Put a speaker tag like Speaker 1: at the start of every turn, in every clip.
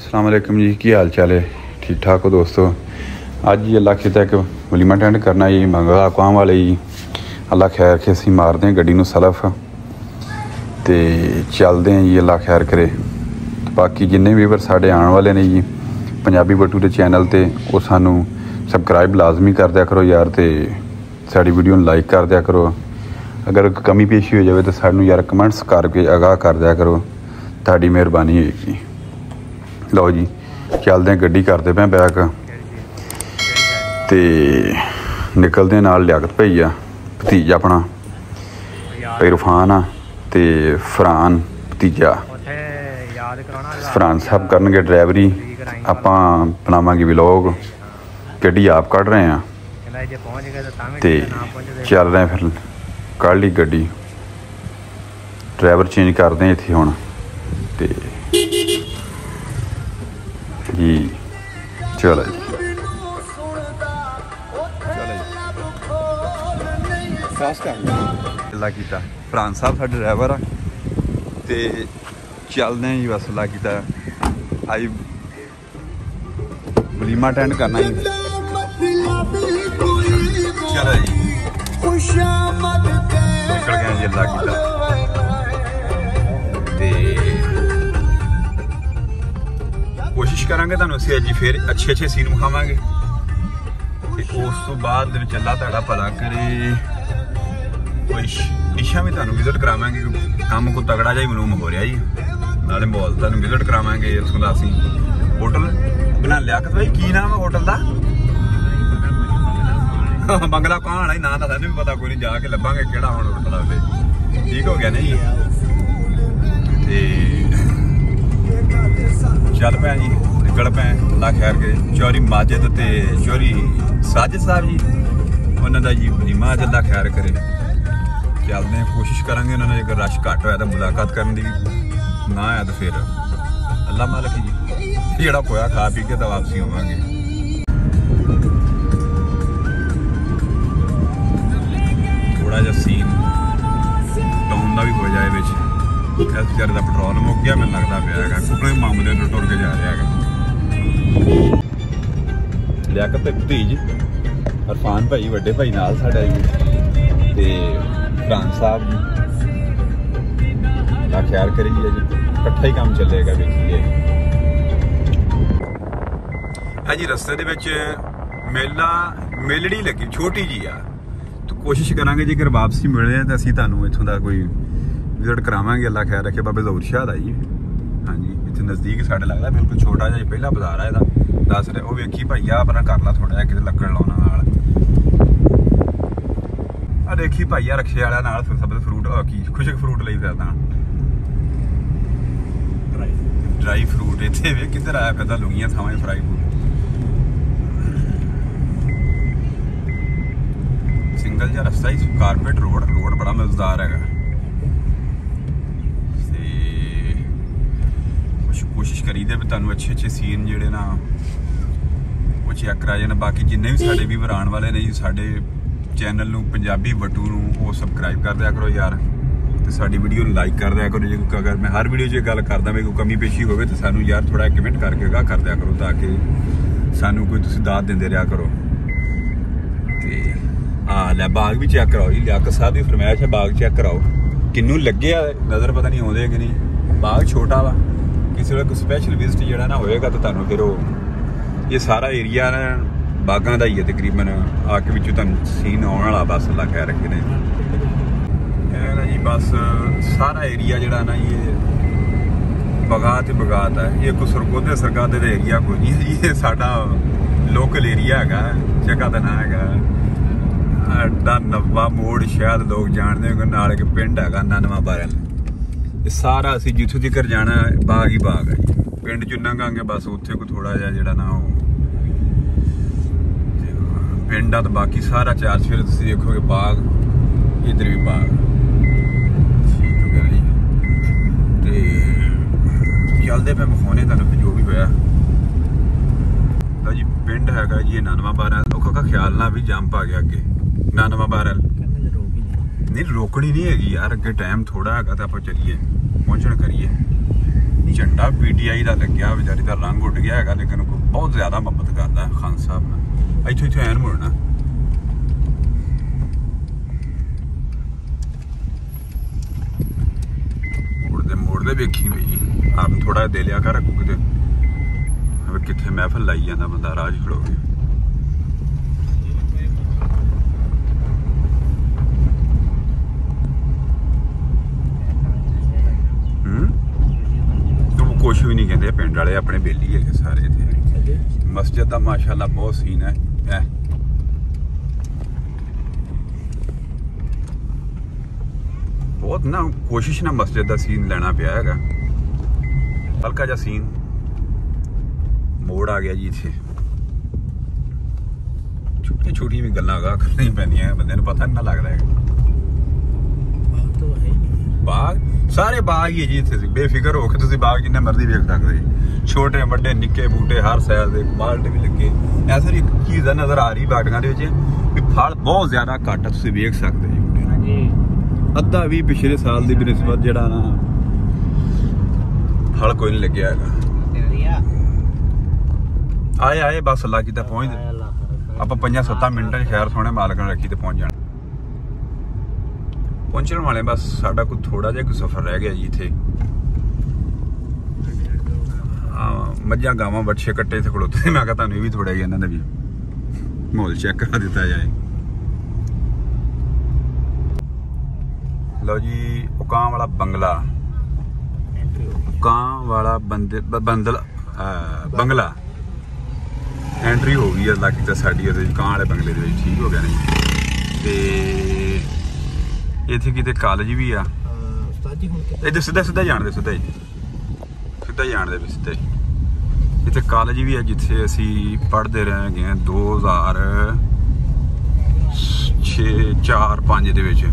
Speaker 1: अस्सलाम वालेकुम जी, की हाल चाल है? ठीक ठाक हो दोस्तों? अज जी अल्लाह किता एक वलीमा अटेंड करना जी मंगा अकवाम वाले जी। अल्लाह खैर के असीं मारते हैं गड्डी नूं सलफ ते चलते हैं जी, अल्लाह खैर करे। बाकी जिन्ने भी साढ़े आने वाले ने जी पंजाबी बटूरे चैनल ते वो सानू सबसक्राइब लाजमी कर दिया करो यार, तो साड़ी वीडियो लाइक कर दिया करो। अगर कमी पेशी हो जाए तो सानू यार कमेंट्स करके आगाह कर दिया करो, ताड़ी मेहरबानी होगी। लो जी चलते हैं, गड्डी करते पे बैक तो निकलते हैं। नाल लियाकत भईया भतीजा अपना इरफान आ ते फरहान भतीजा। फरहान साहब करनगे ड्राइवरी, आपां बनावांगे व्लॉग। गड्डी आप कढ़ रहे हैं तो चल रहे हैं, फिर कढ़ ली गड्डी। ड्राइवर चेंज करते हैं इत्थे हुण ते जी चलो जी अल्लाह कीता। फरहान साहब साडे ड्राइवर आ ते चलते हैं जी। बस अल्लाह कीता आई वलीमा अटेंड करना जी। चलो जी निकल गए जी, अल्लाह कीता। कोशिश करांगे तुहानूं असीं अज फिर अच्छे अच्छे सीन विखावांगे ते उस तो बाद अल्लाह तुहाडा भला करे कोई डिशां भी तुहानूं विजिट करावांगे। काम को तगड़ा जिहा मलूम हो रहा जी, नाले माहौल तुहानूं विजिट करावांगे। इत्थों दा असीं होटल बना लियाकत भाई, की नाम है होटल का? बंगला कौन है ना, सानूं भी पता कोई नहीं, जाके लभांगे किहड़ा हुण होटल आ। ठीक हो गया नहीं ते चल पे जी, निकल पे। अल्लाह खैर के चौरी माजिद ते चौरी साजिद साहब जी उन्होंने दा जी वलीमा अज अल्लाह खैर करे। चलते हैं, कोशिश करांगे उन्होंने अगर रश घट होया तो मुलाकात करने की, ना है तो फिर अल्लाह मालिक जी जेड़ा होया खा पी के तो वापसी होवांगे। थोड़ा जिहा सीन टाउन का भी हो जाए बिच। इस बेचारे का पेट्रोल मुक गया, मैंने लगता पाया है कुकड़े मामले तो टुर के जा रहा है। लियाकत भतीज इरफान भाई वड्डे भाई नाल साडा जी ते फरहान साहब ला ख्याल करी जी, इकट्ठा ही काम चलेगा। देखिए है जी रस्ते दे विच मेला मेलड़ी लगी छोटी जी आ, तो कोशिश करांगे जेकर वापसी मिले तो असीं तुहानूं इत्थों दा कोई विजिट करावांगे। अल्लाह खैर रखे। बाबे ज़हूर शाह दा जी, हाँ जी इत्थे नज़दीक साढ़े लगता बिल्कुल छोटा जिहा पहला बाजार है इहदा। दस रहे वो वेखी भाईया अपना कर ला थोड़ा जिहा किते लक्कड़ लाउणा नाल। आ देखी भाईया रक्शे वाला नाल सब फ्रूट की खुशक फ्रूट लई फिरदा, ड्राई फ्रूट। इत्थे वे किधर आया फिरदा लुंगियां थावां फ्राई फ्रूट। सिंगल जिहा रस्ता ही, कारपेट रोड बड़ा मजेदार है। कोशिश करी दे तुहानूं अच्छे अच्छे सीन जिहड़े ना वो चैक करा जाने। बाकी जिन्ने भी साडे भी आने वाले ने जी साडे चैनल नूं पंजाबी बटू नूं वो सबसक्राइब कर दिया करो यार, तो साडी वीडियो लाइक कर दिया करो। जो अगर मैं हर वीडियो च गल करदा मैं कोई कमी पेशी होवे तो सानूं यार थोड़ा कमेंट करके आगाह कर दिया करो, ताकि सानूं कोई तुसीं दाद दिंदे रहा करो। ते लै बाग भी चैक कराओ जी, लियाकत साहब की फरमाइश है बाग चैक कराओ। किन्नू लगे नज़र पता नहीं आउंदे कि नहीं, बाग छोटा वा। किसी वे कोई स्पैशल विजिट जोड़ा ना होएगा तो तुहानूं फिर ये सारा एरिया ना बागां दा ही है तकरीबन। आके विचों तुहानूं सीन आउण वाला बस अल्लाह खैर रखे ने जी। बस सारा एरिया जिहड़ा ना ये बगात ही बगात है। ये कोई सरगोदे का एरिया कोई नहीं है, ये साडा लोकल एरिया है। जगह का नाम है अड्डा नवा मोड़, शायद लोग जानते होंगे। नाल एक पिंड है ननवा बारल। ये सारा असीं जित्थों तक जाना बाग ही बाग है जी। पिंड चों लंघांगे बस उत्थे कोई थोड़ा जिहा जिहड़ा ना पिंड आ, तो बाकी सारा चार चफेरे तुसीं देखोगे बाग, इधर भी बाग। ठीक हो गया जी, ते चलदे पे विखाने तुहानूं जो भी होया। तो जी पिंड हैगा जी ननवा बारल। का ख्याल ना भी जंप आ गया अगे ननवा बारल। नहीं रोकनी नहीं हैगी यार, अगे टाइम थोड़ा है तो आप चलिए पहुंचण करिए। झंडा PTI का लग्या बेचारी का रंग उड़ गया है, लेकिन बहुत ज्यादा मोहब्बत करता है खान साहब ने। इतों इतों ऐन मुड़ना, मुड़ते मुड़ते वेखी बई आप थोड़ा दे लिया कर रखू कि कितने महफिल लाई जाता बंदा राज खड़ो के। कुछ भी नहीं कहते पिंड वाले, अपने बेली है सारे इतने। मस्जिद का माशाल्लाह बहुत सीन है। बहुत ना कोशिश ना मस्जिद का सीन लेना पिया है। हल्का जा सीन मोड़ आ गया जी इतने। छोटी छोटी भी गल्लां करनी पैंदियां, बंदे नूं पता नहीं लगता है। बाग सारे बाग ही है जी इत्थे, बेफिक्र हो के तुसीं बाग जिन्ने मर्जी वेख सकदे जी। छोटे बड़े निक्के बूटे हर साइड दे माल्टे भी लगे। ऐसा एक चीज़ नज़र आ रही बाटियां दे विच भी फल बहुत ज्यादा घट तुसीं वेख सकदे जी। अद्धा भी पिछले साल की निस्बत जिहड़ा ना फल कोई नहीं लग्या हैगा। आए आए बस अल्लाह कीता पहुंच आप 5-7 मिनटां खैर सोहणे मालक ने रखी तो पहुंच जाना। पहुंचने वाले बस साडा कोई थोड़ा जिहा कोई सफर रह गया जी। इत्थे मझां गावां बच्छे कट्टे इत्थे खड़ोते, मैं कहा तुहानूं भी थोड़ा जिहा इन्हां दा भी माहौल चेक करा दिता जाए। लो जी उकां वाला बंगला, उकां वाला बंगला एंट्री हो गई है। अल्लाह कीता साडी उकां वाले बंगले दे विच ठीक हो गया नहीं ते इत्थे किते कॉलेज भी आ। इधर सीधा सीधा जान दे, सीधा जान दे सीधा ही। इत्थे कॉलेज भी है जिथे असी पढ़ते रह गए 2006-4-5 दे विच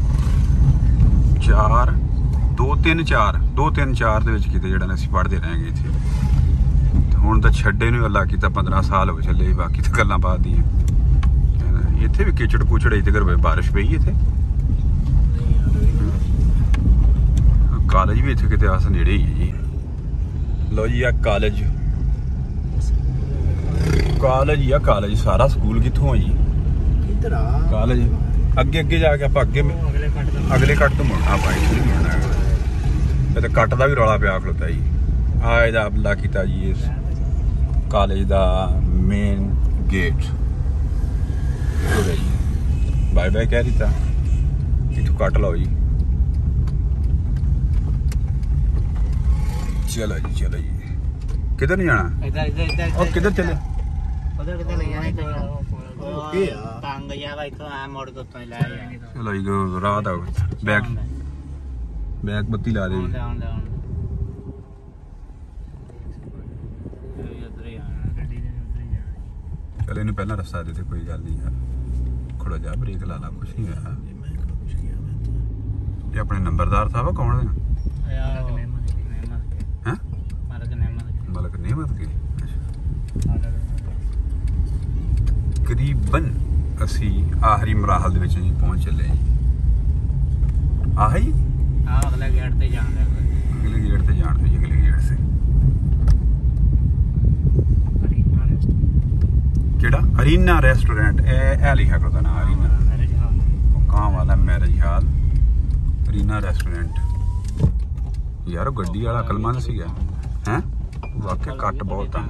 Speaker 1: 2-3-4 दे विच किते जेहड़ा असी पढ़ते रह गए इत्थे। हुण तां छड्डे नूं अल्लाह कीता 15 साल हो चले, बाकी तो गल्लां बात दी। इत्थे भी किचड़ कुचड़ इत्थे बारिश पई इत्थे। कॉलेज भी इत्थे किते अस नेड़े ही है जी। लो जी आ कॉलेज या कॉलेज सारा स्कूल कित्थों है जी? कॉलेज अगे अगे जाके आप अगले कट तो मुड़ना, आप इत्थे नहीं मुड़ना है। तो कट का भी रौला पिया खलोता जी। आ इहदा अल्लाह कीता जी इस कॉलेज का मेन गेट जी। बाय बाय कह दिता, इत्थों कट लो जी। चलो जी चलो जी, किधर नहीं जाना? और किधर चले? चलो जी रात आओ, बैग बत्ती ला दे। चलो इन्हें पहला रस्ता देते, कोई गल नहीं यार, खड़ो जा ब्रेक ला ला, कुछ नहीं होया। ये अपने नंबरदार साहब कौन है? मलक नेमत के तकरीबन असी आखिरी मराहल दे विच जी पहुंच चले। आही अगले गेट ते जान दे, अगले गेट ते जान दे, अगले गेट से केड़ा अरीना रेस्टोरेंट ए लिखा करता ना, अरीना कहां वाला मैरिज हॉल अरीना रेस्टोरेंट। यार गड्डी वाला अकलमंद सी है वाकई, कट बहुत है।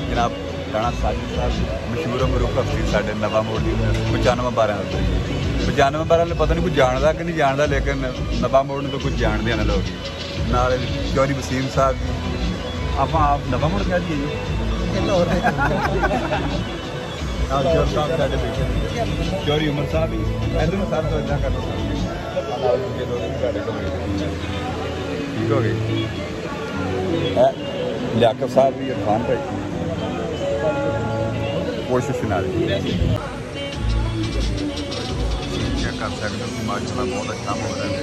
Speaker 1: जनाब राणा साजिद साहब मशहूर मरूफ हस्ती साढ़े नवा मोड़ की 95-12 95-12 ने पता नहीं कुछ जानता कि नहीं जानता, लेकिन नवा मोड़ तो कुछ जानते हैं ना लोग। नाल चौधरी वसीम साहब आप नवा मोड़ क्या जी चौधरी उमर साहब ही इधर में सारे तो इदा कर ठीक हो गई। लियाकत साहब भी इरफान भाई कोशिश ना चेक कर सकते हो कि माशाल्लाह बहुत अच्छा हो रहा है।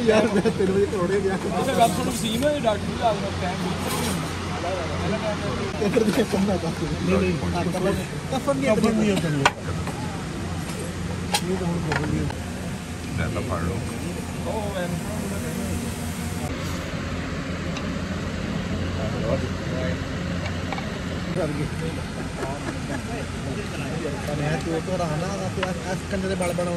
Speaker 2: यार मैं 3 बजे करोड़े गया
Speaker 3: डॉक्टर तो रहना कंधे बल बना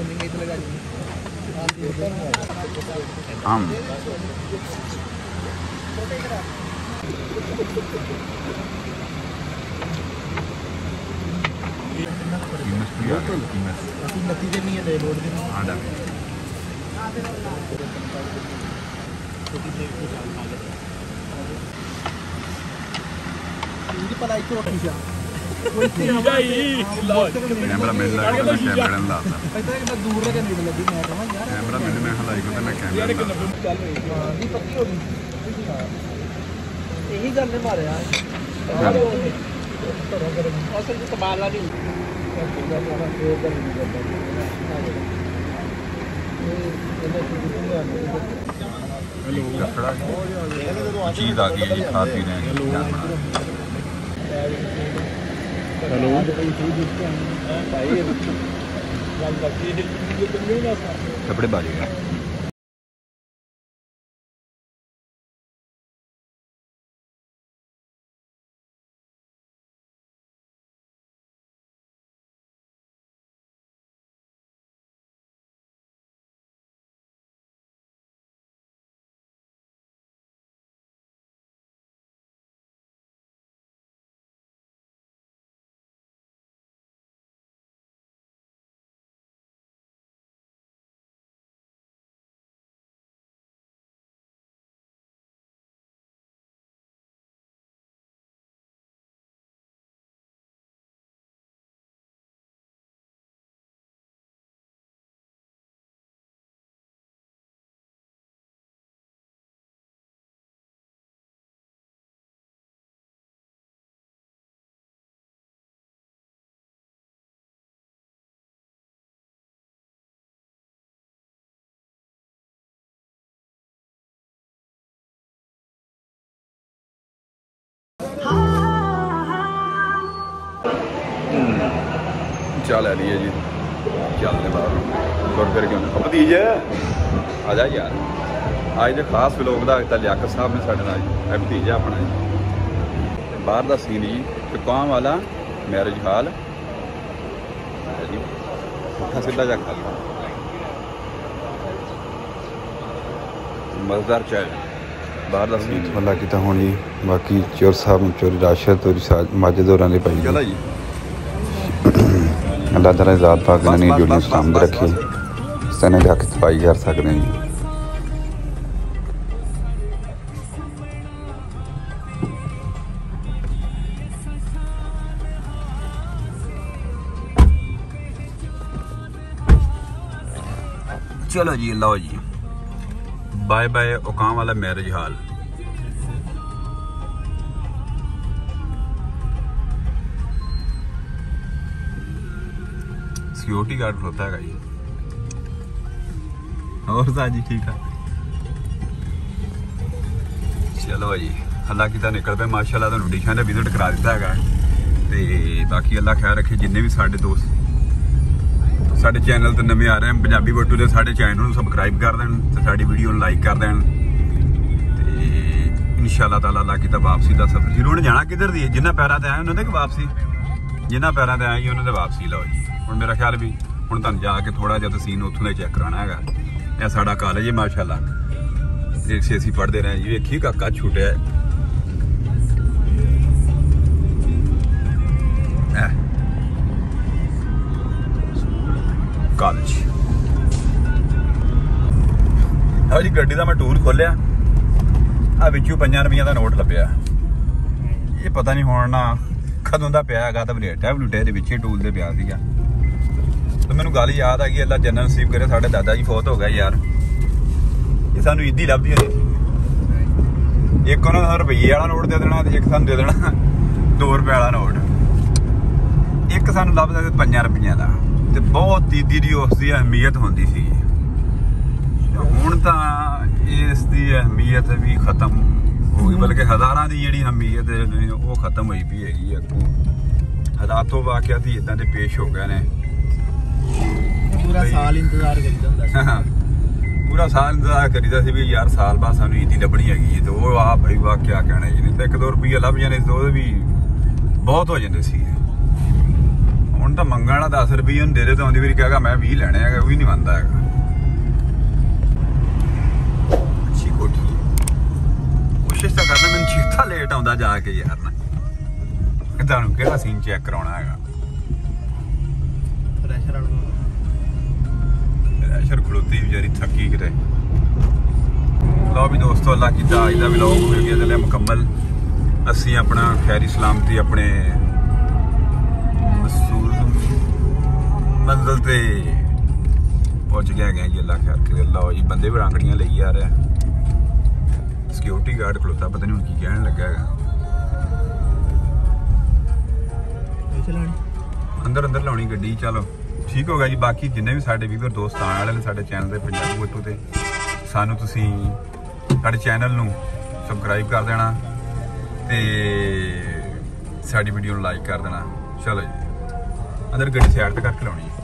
Speaker 3: नतीजे नहीं है बोर्ड के पलाई तो
Speaker 1: कैमरा मिल रहा है कैमरा ला
Speaker 2: दूर लगे नहीं लगी मैं कहूं यार
Speaker 1: कैमरा मैंने मैं हलाई को मैं कैमरा
Speaker 2: चल रही नहीं पक्की हो गई यही गल ने मारे यार असल में तबाला नहीं
Speaker 1: चीज आ गई जी खा पी रहे हैं
Speaker 2: हेलो
Speaker 1: कपड़े बाजी है चल लिए जी चलते बाहर गुर फिर क्यों भतीजे आ जा यार अज तो खास व्लॉग का लियाकत साहब ने साढ़े नाल भतीजा अपना जी बाहर का सीन जी चुकाम वाला मैरिज हाल जी पुट्ठा सीधा जा खा मजेदार चाय बाहर का सीन वाला किता होनी बाकी चोर साहब चोरी राशद और माजिद और पाई चला जी अल्लाह ताला ज़ात पाक ने वीडियो सामने रखी सने जाके सफाई कर सकते हैं। चलो जी लो जी बाय बाय ओकाम वाला मैरिज हाल। सिक्योरिटी गार्ड होता है जी और साजी ठीक है। चलो जी अल्लाह की निकल पे माशाल्लाह तुहानू डिशां दा विजिट करा दिता है ते बाकी अल्लाह ख्याल रखे जिन्ने भी साडे दोस्त ਸਾਡੇ ਚੈਨਲ ਤੇ ਨਵੇਂ ਆ ਰਹੇ ਹਨ ਪੰਜਾਬੀ ਬੱਟੂ ਦੇ, ਸਾਡੇ ਚੈਨਲ ਨੂੰ ਸਬਸਕ੍ਰਾਈਬ ਕਰ ਦੇਣ ਤੇ ਸਾਡੀ ਵੀਡੀਓ ਨੂੰ ਲਾਈਕ ਕਰ ਦੇਣ ਤੇ ਇਨਸ਼ਾਅੱਲਾ ਤਾਲਾ ਅੱਲਾ ਕੀਤਾ ਵਾਪਸੀ ਦਾ ਸਫ਼ਰ ਜ਼ਰੂਰ। ਹੁਣ ਜਾਣਾ ਕਿੱਧਰ ਦੀ ਹੈ? ਜਿੰਨਾ ਪੈਰਾਂ ਤੇ ਆਏ ਉਹਨਾਂ ਦੇ ਕਿ ਵਾਪਸੀ? ਜਿੰਨਾ ਪੈਰਾਂ ਤੇ ਆਏ ਉਹਨਾਂ ਦੇ ਵਾਪਸੀ ਲਓ ਜੀ। ਹੁਣ ਮੇਰਾ ਖਿਆਲ ਵੀ ਹੁਣ ਤੁਹਾਨੂੰ ਜਾ ਕੇ ਥੋੜਾ ਜਿਹਾ ਤਸੀਨ ਉੱਥੋਂ ਦਾ ਚੈੱਕ ਕਰਾਉਣਾ ਹੈਗਾ। ਇਹ ਸਾਡਾ ਕਾਲਜ ਹੈ ਮਾਸ਼ਾਅੱਲਾ, ਇੱਥੇ ਅਸੀਂ ਪੜ੍ਹਦੇ ਰਹੇ ਜੀ। ਵੇਖੀ ਕਾਕਾ ਛੁੱਟਿਆ ਕਾਲਜ। ਆਹ ਜੀ ਗੱਡੀ ਦਾ ਮੈਂ ਟੂਲ ਖੋਲਿਆ, ਆ ਵਿੱਚੋਂ 5 ਰੁਪਈਆਂ ਦਾ ਨੋਟ ਲੱਭਿਆ। ਇਹ ਪਤਾ ਨਹੀਂ ਹੁਣ ਨਾ ਕਦੋਂ ਦਾ ਪਿਆ ਹੈਗਾ, ਤਾਂ ਬਲੇਟਾ ਦੇ ਵਿੱਚ ਟੂਲ ਦੇ ਪਿਆ ਸੀਗਾ। ਤੇ ਮੈਨੂੰ ਗੱਲ ਯਾਦ ਆ ਗਈ, ਅੱਲਾ ਜੰਨਤ ਨਸੀਬ ਕਰੇ, ਸਾਡੇ ਦਾਦਾ ਜੀ ਫੌਤ ਹੋ ਗਏ ਯਾਰ। ਇਹ ਸਾਨੂੰ ਇੱਦੀ ਲੱਭਦੀ ਹੁੰਦੀ ਸੀ, ਇੱਕ ਉਹਨਾਂ ਨੂੰ ਰੁਪਈਏ ਵਾਲਾ ਨੋਟ ਦੇ ਦੇਣਾ ਤੇ ਇੱਕ ਸਾਨੂੰ ਦੇ ਦੇਣਾ 2 ਰੁਪਏ ਵਾਲਾ ਨੋਟ। ਇੱਕ ਸਾਨੂੰ ਲੱਭਦਾ ਸੀ 5 ਰੁਪਈਆਂ ਦਾ, ਤੇ ਬਹੁਤ ਦੀਦੀ ਦੀ ਉਸ ਦੀ ਅਹਿਮੀਅਤ ਹੁੰਦੀ ਸੀ। ਹੁਣ ਤਾਂ ਇਸ ਦੀ ਅਹਿਮੀਅਤ ਵੀ ਖਤਮ ਹੋ ਗਈ, ਬਲਕਿ ਹਜ਼ਾਰਾਂ ਦੀ ਜਿਹੜੀ ਅਹਿਮੀਅਤ ਉਹ ਖਤਮ ਹੋਈ ਪਈ ਹੈਗੀ। ਅੱਗੋਂ ਹਾਲਾਤੋਂ ਵਾਕਿਆ ਸੀ ਇਦਾਂ ਦੇ ਪੇਸ਼ ਹੋ ਗਏ ਨੇ।
Speaker 3: ਪੂਰਾ ਸਾਲ ਇੰਤਜ਼ਾਰ ਕਰੀਦਾ ਹੁੰਦਾ ਸੀ।
Speaker 1: ਪੂਰਾ ਸਾਲ ਇੰਤਜ਼ਾਰ ਕਰੀਦਾ ਸੀ ਵੀ ਯਾਰ ਸਾਲ ਬਾਅਦ ਸਾਨੂੰ ਈਦੀ ਲੱਭਣੀ ਹੈਗੀ। ਤੇ ਉਹ ਆ ਭਾਈ ਵਾਹ ਕਿਆ ਕਹਿਣਾ ਜੀ, ਨਹੀਂ ਤਾਂ 1-2 ਰੁਪਈਆ ਲੱਭ ਜਾਂਦੇ ਸੀ, ਉਹਦੇ ਵੀ ਬਹੁਤ ਹੋ ਜਾਂਦੇ ਸੀ। ਹੁਣ ਤਾਂ ਮੰਗਣ ਵਾਲਾ 10 ਰੁਪਈਏ ਨੂੰ ਦੇ ਦੇ ਤਾਂ ਆਉਂਦੀ ਵਾਰੀ ਕਹੇਗਾ ਮੈਂ 20 ਲੈਣੇ ਹੈਗਾ, ਉਹ ਵੀ ਨਹੀਂ ਮੰਨਦਾ ਹੈਗਾ। ਅੱਛੀ ਕੋਠੀ ਕੋਸ਼ਿਸ਼ ਤਾਂ ਕਰਦਾ, ਮੈਨੂੰ ਚੇਤਾ ਲੇਟ ਆਉਂਦਾ ਜਾ ਕੇ ਯਾਰ ਨਾ। ਤੁਹਾਨੂੰ ਕਿਹੜਾ ਸੀਨ ਚੈੱਕ ਕਰਾਉਣਾ ਹੈਗਾ? ਪ੍ਰੈਸ਼ਰ ਖਲੋਤੀ ਵਿਚਾਰੀ ਥੱਕੀ ਕਿਤੇ। ਲਓ ਵੀ ਦੋਸਤੋ, ਅੱਲਾ ਕੀਤਾ ਅੱਜ ਦਾ ਵਲੌਗ ਹੋ ਗਿਆ ਚੱਲਿਆ ਮੁਕੰਮਲ। ਅਸੀਂ ਆਪਣਾ ਖੈਰੀ ਸਲਾਮਤੀ ਆਪਣੇ ਮੰਜ਼ਿਲ ਤੇ ਪਹੁੰਚ ਗਏ ਹੈਗੇ ਜੀ। ਅੱਲਾ ਖੈਰ ਕਰੇ। ਲਓ ਜੀ ਬੰਦੇ ਵੀ ਰਾਂਗੜੀਆਂ ਲਈ ਆ ਰਿਹਾ, ਸਿਕਿਉਰਿਟੀ ਗਾਰਡ ਖਲੋਤਾ, ਪਤਾ ਨਹੀਂ ਹੁਣ ਕੀ ਕਹਿਣ ਲੱਗਾ ਹੈਗਾ। ਅੰਦਰ ਲਾਉਣੀ ਗੱਡੀ। ਚਲੋ ਠੀਕ ਹੋ ਗਿਆ ਜੀ। ਬਾਕੀ ਜਿੰਨੇ ਵੀ ਸਾਡੇ ਵੀਵਰ ਦੋਸਤ ਆਉਣ ਵਾਲੇ ਨੇ ਸਾਡੇ ਚੈਨਲ ਦੇ ਪੰਜਾਬੀ ਬੱਟੂ ਤੇ, ਸਾਨੂੰ ਤੁਸੀਂ ਸਾਡੇ ਚੈਨਲ ਨੂੰ ਸਬਸਕ੍ਰਾਈਬ ਕਰ ਦੇਣਾ ਤੇ ਸਾਡੀ ਵੀਡੀਓ ਨੂੰ ਲਾਈਕ ਕਰ ਦੇਣਾ। ਚਲੋ ਜੀ ਅੰਦਰ ਗੱਡੀ ਸਾਈਡ ਤੇ ਕਰਕੇ ਲਾਉਣੀ।